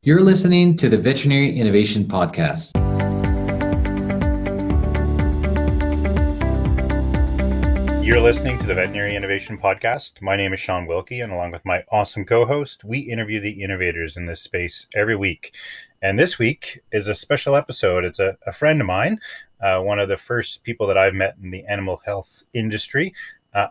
You're listening to the Veterinary Innovation Podcast. You're listening to the Veterinary Innovation Podcast. My name is Shawn Wilkie, and along with my awesome co-host, we interview the innovators in this space every week. And this week is a special episode. It's a friend of mine, one of the first people that I've met in the animal health industry.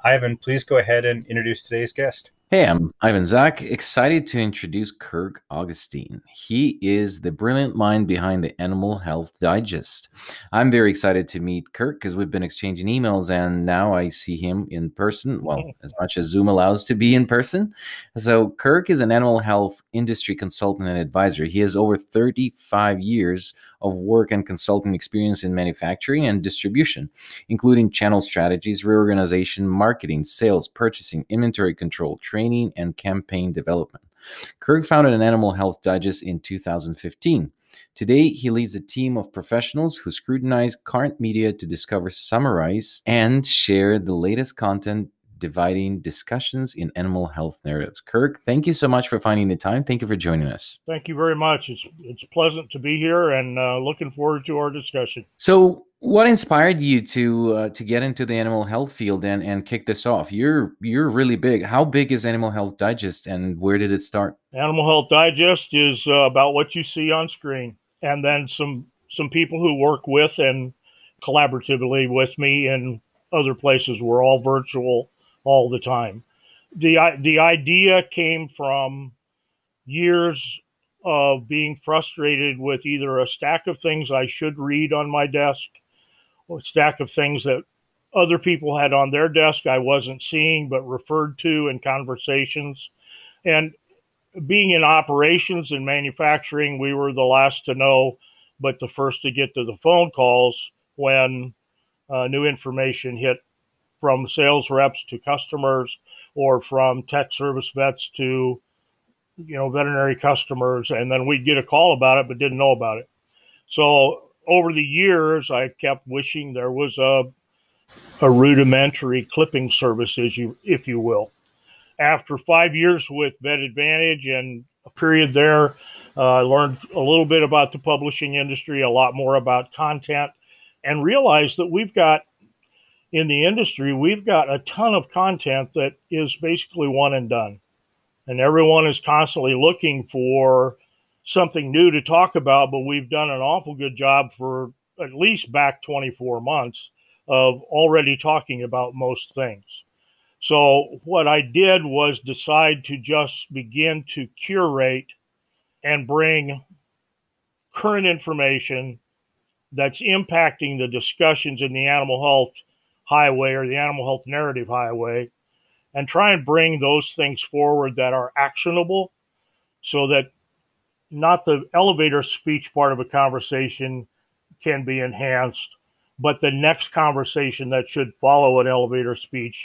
Ivan, please go ahead and introduce today's guest. Hey, I'm Ivan Zach, excited to introduce Kirk Augustine. He is the brilliant mind behind the Animal Health Digest. I'm very excited to meet Kirk because we've been exchanging emails and now I see him in person, well, as much as Zoom allows to be in person. So Kirk is an animal health industry consultant and advisor. He has over 35 years of work and consulting experience in manufacturing and distribution, including channel strategies, reorganization, marketing, sales, purchasing, inventory control, training, and campaign development. Kirk founded an Animal Health Digest in 2015. Today, he leads a team of professionals who scrutinize current media to discover, summarize, and share the latest content, dividing discussions in animal health narratives. Kirk, thank you so much for finding the time. Thank you for joining us. Thank you very much. It's pleasant to be here and looking forward to our discussion. So what inspired you to get into the animal health field and kick this off? You're really big. How big is Animal Health Digest and where did it start? Animal Health Digest is about what you see on screen. And then some people who work with and collaboratively with me in other places. We're all virtual all the time. The idea came from years of being frustrated with either a stack of things I should read on my desk or a stack of things that other people had on their desk I wasn't seeing but referred to in conversations. And being in operations and manufacturing, we were the last to know, but the first to get to the phone calls when new information hit from sales reps to customers or from tech service vets to, veterinary customers. And then we'd get a call about it, but didn't know about it. So over the years, I kept wishing there was a rudimentary clipping service, if you will. After 5 years with Vet Advantage and a period there, I learned a little bit about the publishing industry, a lot more about content, and realized that in the industry, we've got a ton of content that is basically one and done. And everyone is constantly looking for something new to talk about, but we've done an awful good job for at least back 24 months of already talking about most things. So what I did was decide to just begin to curate and bring current information that's impacting the discussions in the animal health highway or the animal health narrative highway, and try and bring those things forward that are actionable so that not the elevator speech part of a conversation can be enhanced, but the next conversation that should follow an elevator speech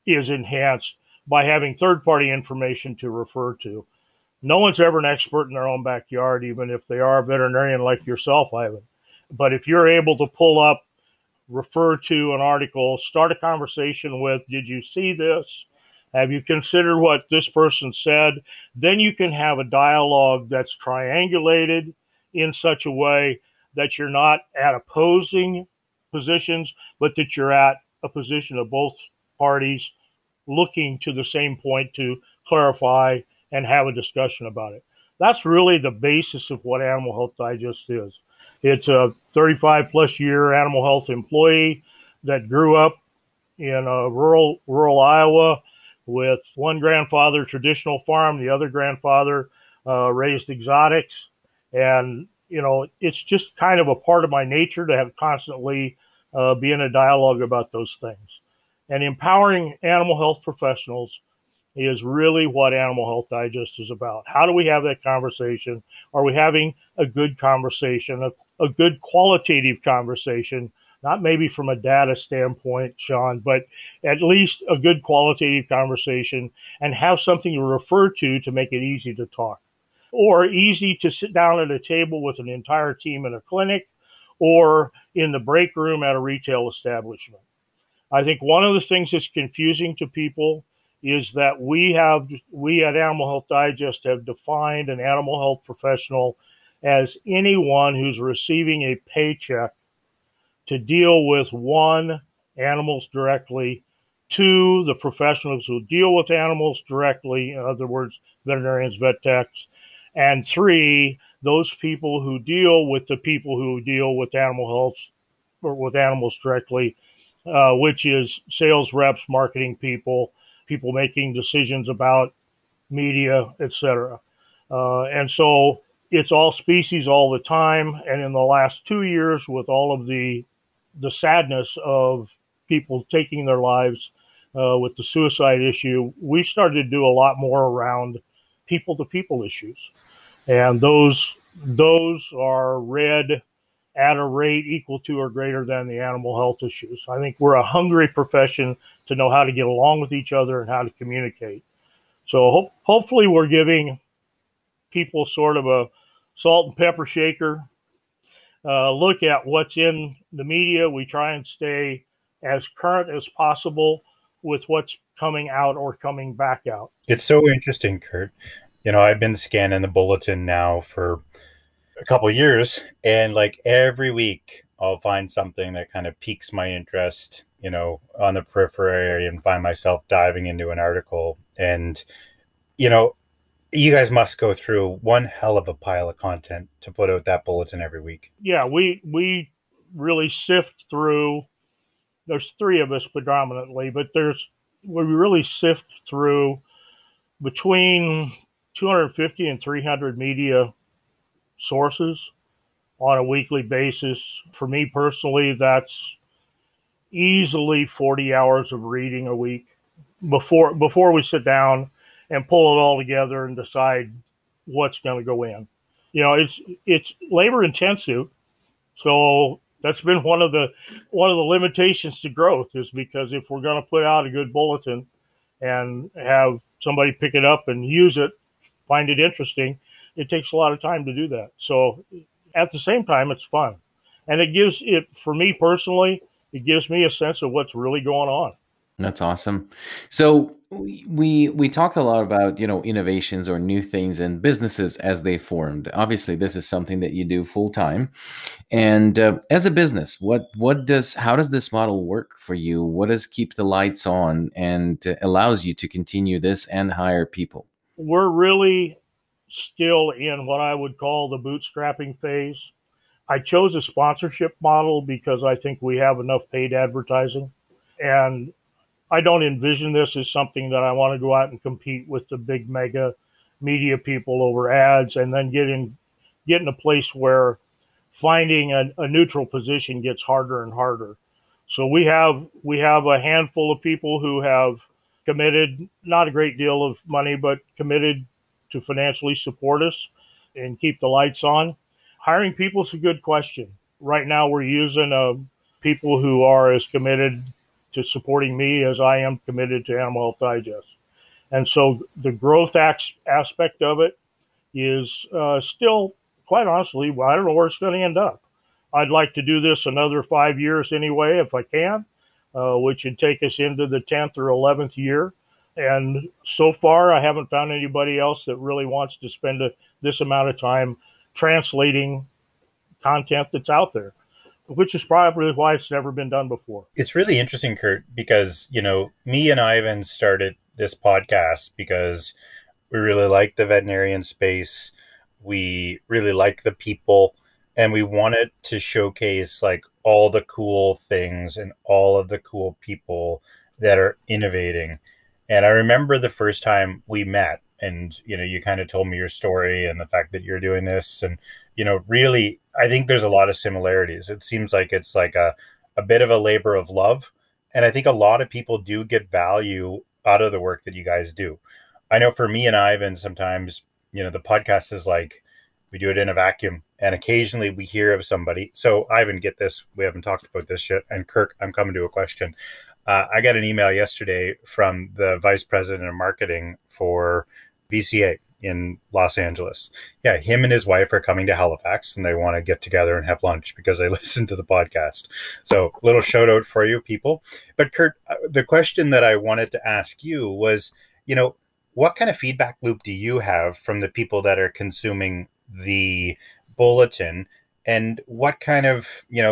is enhanced by having third-party information to refer to. No one's ever an expert in their own backyard, even if they are a veterinarian like yourself, Ivan. But if you're able to pull up, refer to an article, start a conversation with, did you see this? Have you considered what this person said? Then you can have a dialogue that's triangulated in such a way that you're not at opposing positions, but that you're at a position of both parties looking to the same point to clarify and have a discussion about it. That's really the basis of what Animal Health Digest is. It's a 35 plus year animal health employee that grew up in a rural Iowa with one grandfather, traditional farm, the other grandfather raised exotics. And, it's just kind of a part of my nature to have constantly be in a dialogue about those things. And empowering animal health professionals is really what Animal Health Digest is about. How do we have that conversation? Are we having a good conversation, a good qualitative conversation, not maybe from a data standpoint, Shawn, but at least a good qualitative conversation, and have something to refer to make it easy to talk, or easy to sit down at a table with an entire team in a clinic or in the break room at a retail establishment. I think one of the things that's confusing to people is that we at Animal Health Digest have defined an animal health professional as anyone who's receiving a paycheck to deal with, one, animals directly, two, the professionals who deal with animals directly, in other words, veterinarians, vet techs, and three, those people who deal with the people who deal with animal health or with animals directly, which is sales reps, marketing people, people making decisions about media, etc. And so it's all species all the time. And in the last 2 years, with all of the sadness of people taking their lives with the suicide issue, we started to do a lot more around people-to-people issues. And those are read at a rate equal to or greater than the animal health issues. I think we're a hungry profession to know how to get along with each other and how to communicate. So hopefully we're giving people sort of a salt and pepper shaker look at what's in the media. We try and stay as current as possible with what's coming out or coming back out. It's so interesting, Kurt. I've been scanning the bulletin now for a couple of years, and like every week I'll find something that kind of piques my interest, on the periphery, and find myself diving into an article. And, you guys must go through one hell of a pile of content to put out that bulletin every week. Yeah, we really sift through. There's three of us predominantly, but we really sift through between 250 and 300 media sources on a weekly basis. For me personally, that's easily 40 hours of reading a week before we sit down and pull it all together and decide what's going to go in. It's labor intensive, so that's been one of the limitations to growth, is because if we're going to put out a good bulletin and have somebody pick it up and use it, find it interesting, it takes a lot of time to do that. So at the same time, it's fun. And for me personally, it gives me a sense of what's really going on. That's awesome. So we talked a lot about, innovations or new things and businesses as they formed. Obviously, this is something that you do full time. And as a business, how does this model work for you? What does keep the lights on and allows you to continue this and hire people? We're really still in what I would call the bootstrapping phase. I chose a sponsorship model because I think we have enough paid advertising, and I don't envision this as something that I want to go out and compete with the big mega media people over ads, and then get in a place where finding a neutral position gets harder and harder. So we have a handful of people who have committed, not a great deal of money, but committed to financially support us and keep the lights on. Hiring people is a good question. Right now we're using people who are as committed to supporting me as I am committed to Animal Health Digest. And so the growth aspect of it is still, quite honestly, I don't know where it's going to end up. I'd like to do this another 5 years anyway, if I can, which would take us into the 10th or 11th year. And so far, I haven't found anybody else that really wants to spend this amount of time translating content that's out there, which is probably why it's never been done before. It's really interesting, Kurt, because, me and Ivan started this podcast because we really like the veterinarian space. We really like the people, and we wanted to showcase like all the cool things and all of the cool people that are innovating. And I remember the first time we met, and, you kind of told me your story and the fact that you're doing this. And, really, I think there's a lot of similarities. It seems like it's like a bit of a labor of love. And I think a lot of people do get value out of the work that you guys do. I know for me and Ivan, sometimes, the podcast is like, we do it in a vacuum, and occasionally we hear of somebody. So Ivan, get this, we haven't talked about this shit. And Kirk, I'm coming to a question. I got an email yesterday from the vice president of marketing for VCA. in Los Angeles. Yeah, him and his wife are coming to Halifax and they want to get together and have lunch because they listen to the podcast. So little shout out for you people. But Kurt, the question that I wanted to ask you was, what kind of feedback loop do you have from the people that are consuming the bulletin? And what kind of,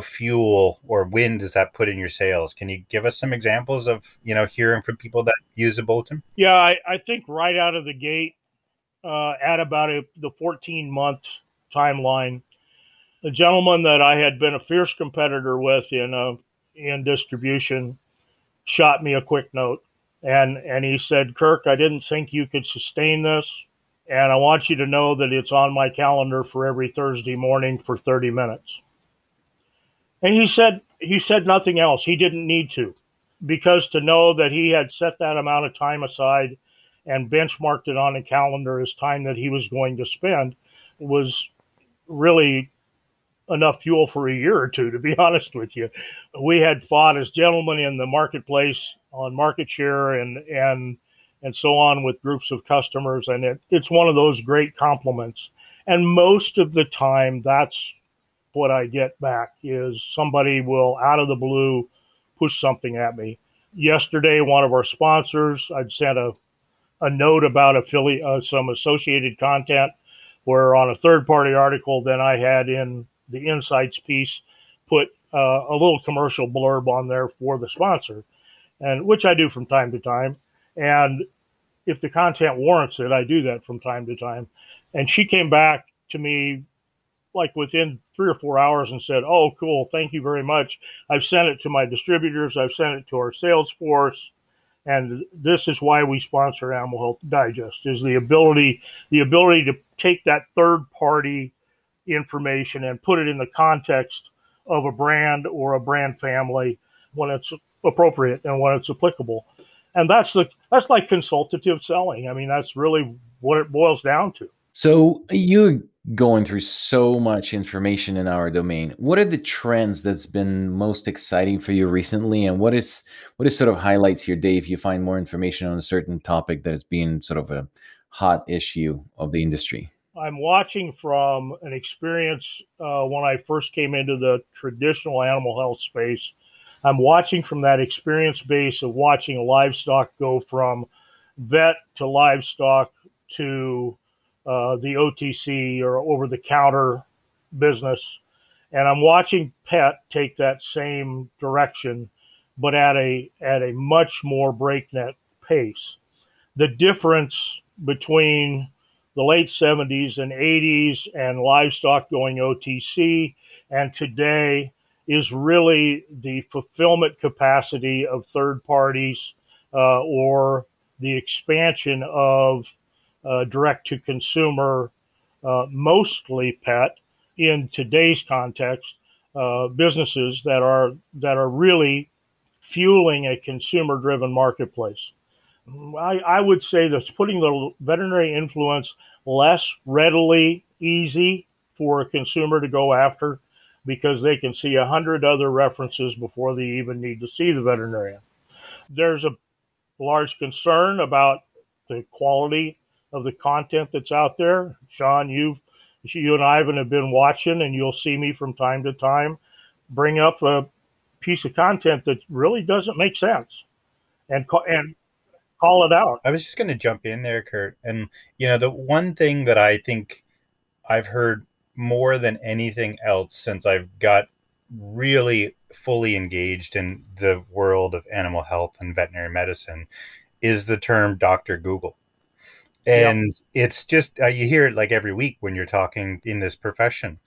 fuel or wind does that put in your sales? Can you give us some examples of, hearing from people that use the bulletin? Yeah, I think right out of the gate, at about the 14-month timeline, the gentleman that I had been a fierce competitor with in distribution shot me a quick note. And he said, Kirk, I didn't think you could sustain this. And I want you to know that it's on my calendar for every Thursday morning for 30 minutes. And he said nothing else. He didn't need to, because to know that he had set that amount of time aside and benchmarked it on a calendar as time that he was going to spend was really enough fuel for a year or two, to be honest with you. We had fought as gentlemen in the marketplace on market share and so on with groups of customers. And it's one of those great compliments. And most of the time, that's what I get back, is somebody will, out of the blue, push something at me. Yesterday, one of our sponsors, I'd sent a note about some associated content, where on a third-party article, then I had in the insights piece put a little commercial blurb on there for the sponsor, and which I do from time to time. And if the content warrants it, I do that from time to time. And she came back to me like within 3 or 4 hours and said, oh, cool, thank you very much. I've sent it to my distributors. I've sent it to our sales force. And this is why we sponsor Animal Health Digest, is the ability to take that third-party information and put it in the context of a brand or a brand family when it's appropriate and when it's applicable. And that's like consultative selling. I mean, that's really what it boils down to. So you're going through so much information in our domain. What are the trends that's been most exciting for you recently? And what is sort of highlights your day if you find more information on a certain topic that has been sort of a hot issue of the industry? I'm watching from an experience when I first came into the traditional animal health space. I'm watching from that experience base of watching livestock go from vet to livestock to the OTC or over-the-counter business. And I'm watching pet take that same direction, but at a much more breakneck pace. The difference between the late 70s and 80s and livestock going OTC and today is really the fulfillment capacity of third parties or the expansion of direct to consumer, mostly pet in today's context, businesses that are really fueling a consumer driven marketplace. I would say that's putting the veterinary influence less readily easy for a consumer to go after, because they can see 100 other references before they even need to see the veterinarian. There's a large concern about the quality of the content that's out there. Shawn, you and Ivan have been watching, and you'll see me from time to time bring up a piece of content that really doesn't make sense and call it out. I was just going to jump in there, Kurt. And, the one thing that I think I've heard more than anything else since I've got really fully engaged in the world of animal health and veterinary medicine is the term Dr. Google. And It's just, you hear it like every week when you're talking in this profession.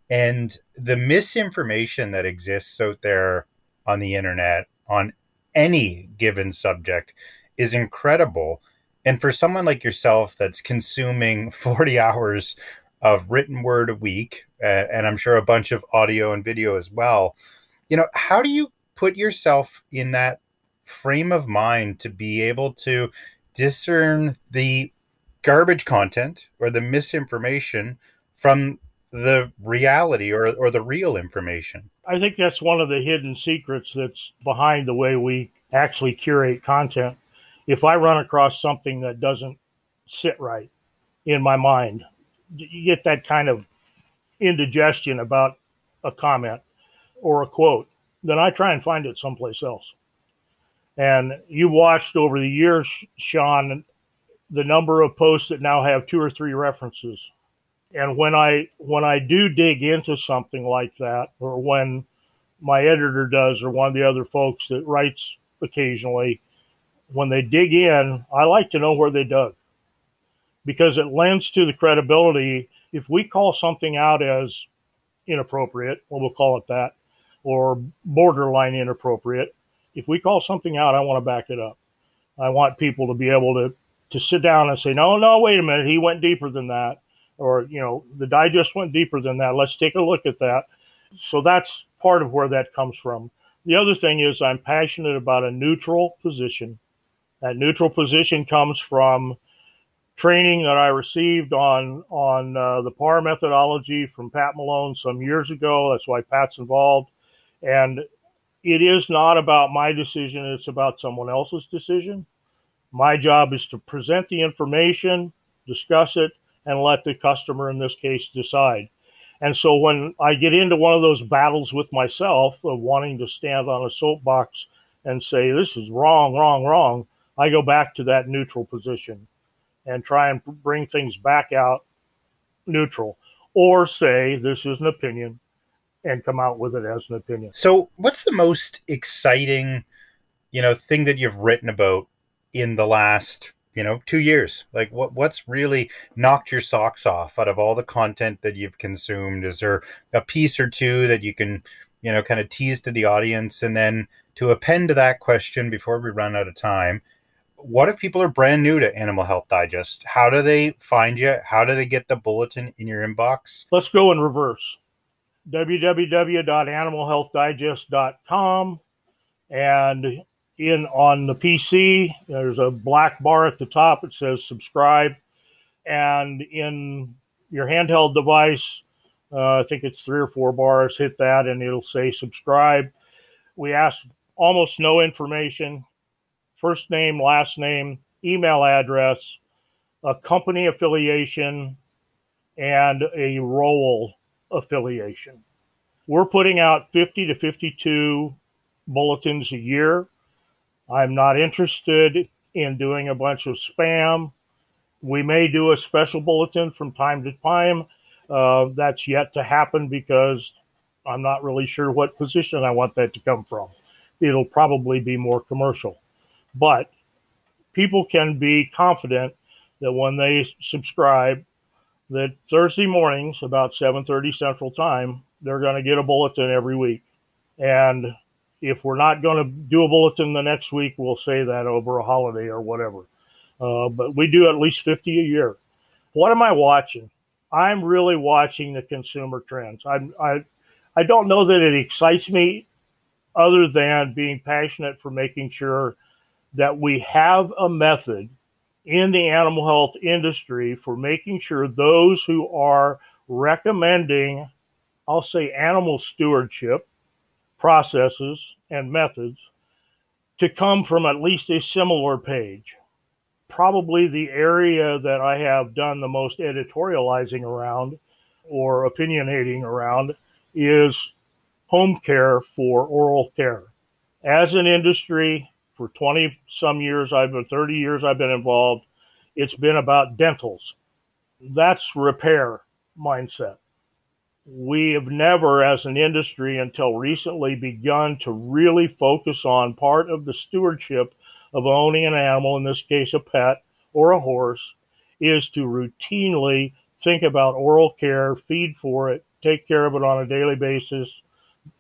And the misinformation that exists out there on the internet on any given subject is incredible. And for someone like yourself that's consuming 40 hours of written word a week, and I'm sure a bunch of audio and video as well, how do you put yourself in that frame of mind to be able to discern the garbage content or the misinformation from the reality or the real information? I think that's one of the hidden secrets that's behind the way we actually curate content. If I run across something that doesn't sit right, in my mind. You get that kind of indigestion about a comment or a quote, then I try and find it someplace else. And you watched over the years, Shawn, the number of posts that now have 2 or 3 references. And when I do dig into something like that, or when my editor does, or one of the other folks that writes occasionally, when they dig in, I like to know where they dug, because it lends to the credibility. If we call something out as inappropriate, well, we'll call it that, or borderline inappropriate, if we call something out, I want to back it up. I want people to be able to sit down and say, no, wait a minute, he went deeper than that. Or, the digest went deeper than that. Let's take a look at that. So that's part of where that comes from. The other thing is I'm passionate about a neutral position. That neutral position comes from training that I received on the PAR methodology from Pat Malone some years ago. That's why Pat's involved. And it is not about my decision. It's about someone else's decision. My job is to present the information, discuss it, and let the customer, in this case, decide. And so when I get into one of those battles with myself of wanting to stand on a soapbox and say, this is wrong, wrong, wrong, I go back to that neutral position and try and bring things back out neutral, or say, this is an opinion, and come out with it as an opinion. So what's the most exciting, thing that you've written about in the last 2 years? Like what's really knocked your socks off out of all the content that you've consumed? Is there a piece or two that you can, kind of tease to the audience? And then to append to that question before we run out of time, what if people are brand new to Animal Health Digest? How do they find you? How do they get the bulletin in your inbox? Let's go in reverse. www.animalhealthdigest.com, and on the PC, there's a black bar at the top. It says subscribe. And in your handheld device, I think it's 3 or 4 bars, hit that and it'll say subscribe. We ask almost no information: first name, last name, email address, a company affiliation, and a role affiliation. We're putting out 50 to 52 bulletins a year. I'm not interested in doing a bunch of spam. We may do a special bulletin from time to time. That's yet to happen because I'm not really sure what position I want that to come from. It'll probably be more commercial. But people can be confident that when they subscribe, that Thursday mornings about 7:30 Central Time, they're going to get a bulletin every week. And if we're not going to do a bulletin the next week, we'll say that over a holiday or whatever. But we do at least 50 a year. What am I watching? I'm really watching the consumer trends. I don't know that it excites me, other than being passionate for making sure that we have a method in the animal health industry for making sure those who are recommending, I'll say, animal stewardship processes and methods to come from at least a similar page. Probably the area that I have done the most editorializing around or opinionating around is home care for oral care. As an industry, for 20 some years, 30 years I've been involved, it's been about dentals. That's repair mindset. We have never, as an industry, until recently, begun to really focus on part of the stewardship of owning an animal, in this case a pet or a horse, is to routinely think about oral care, feed for it, take care of it on a daily basis,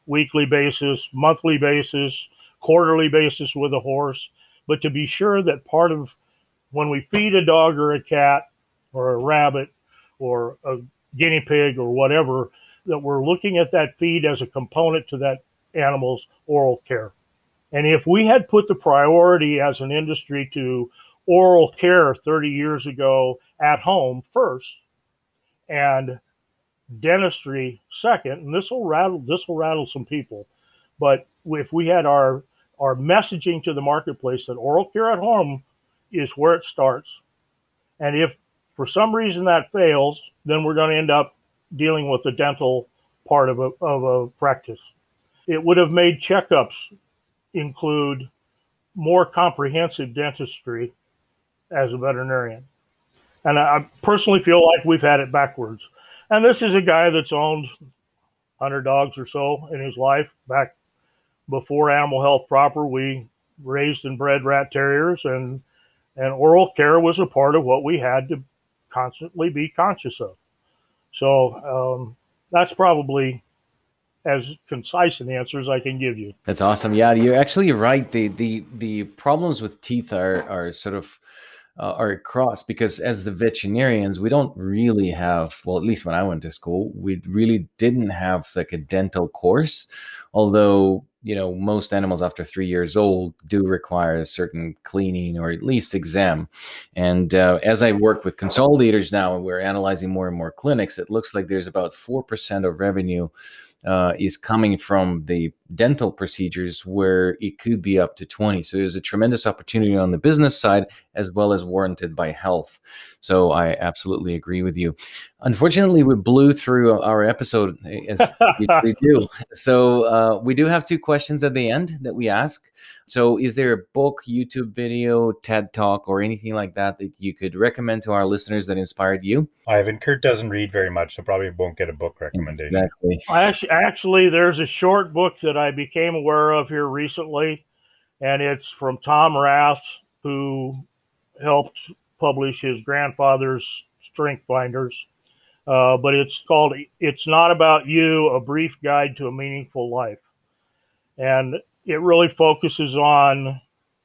weekly basis, monthly basis, quarterly basis with a horse, but to be sure that part of when we feed a dog or a cat or a rabbit or a guinea pig or whatever, that we're looking at that feed as a component to that animal's oral care. And if we had put the priority as an industry to oral care 30 years ago at home first and dentistry second, and this will rattle some people, but if we had our messaging to the marketplace that oral care at home is where it starts, and if for some reason that fails, then we're going to end up dealing with the dental part of a practice. It would have made checkups include more comprehensive dentistry as a veterinarian. And I personally feel like we've had it backwards. And this is a guy that's owned 100 dogs or so in his life. Back before Animal Health Proper, we raised and bred rat terriers, and oral care was a part of what we had to constantly be conscious of. So that's probably as concise an answer as I can give you. That's awesome. Yeah, you're actually right. The problems with teeth are sort of are across, because as the veterinarians, we don't really have, well, at least when I went to school, we really didn't have like a dental course, although, you know, most animals after 3 years old do require a certain cleaning or at least exam. And as I work with consolidators now, and we're analyzing more and more clinics, it looks like there's about 4% of revenue is coming from the dental procedures, where it could be up to 20. So there's a tremendous opportunity on the business side as well as warranted by health. So I absolutely agree with you. Unfortunately, we blew through our episode, as we do. So we do have 2 questions at the end that we ask. So is there a book, YouTube video, TED Talk, or anything like that that you could recommend to our listeners that inspired you? Ivan, Kurt doesn't read very much, so probably won't get a book recommendation. Exactly. Actually, there's a short book that I became aware of here recently, and it's from Tom Rath, who helped publish his grandfather's Strength Finders. But it's called "It's Not About You, A Brief Guide to a Meaningful Life." And it really focuses on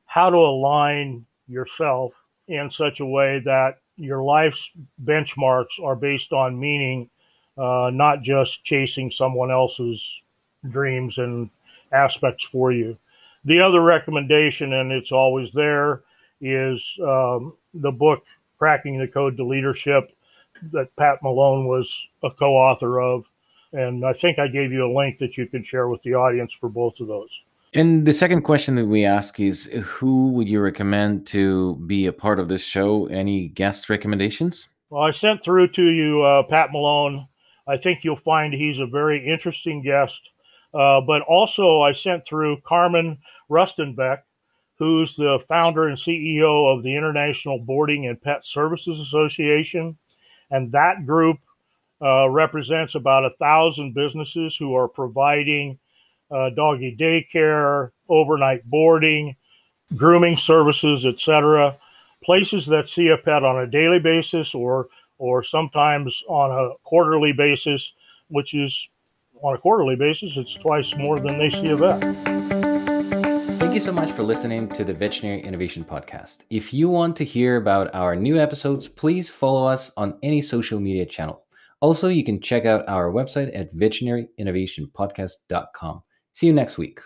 how to align yourself in such a way that your life's benchmarks are based on meaning, not just chasing someone else's dreams and aspects for you. The other recommendation, and it's always there, is the book Cracking the Code to Leadership that Pat Malone was a co-author of. And I think I gave you a link that you can share with the audience for both of those. And the second question that we ask is, who would you recommend to be a part of this show? Any guest recommendations? Well, I sent through to you Pat Malone. I think you'll find he's a very interesting guest. But also I sent through Carmen Rustenbeck, who's the founder and CEO of the International Boarding and Pet Services Association. And that group represents about 1,000 businesses who are providing doggy daycare, overnight boarding, grooming services, etc. Places that see a pet on a daily basis or sometimes on a quarterly basis, which is on a quarterly basis, it's twice more than they see a vet. Thank you so much for listening to the Veterinary Innovation Podcast. If you want to hear about our new episodes, please follow us on any social media channel. Also, you can check out our website at veterinarynnovationpodcast.com. See you next week.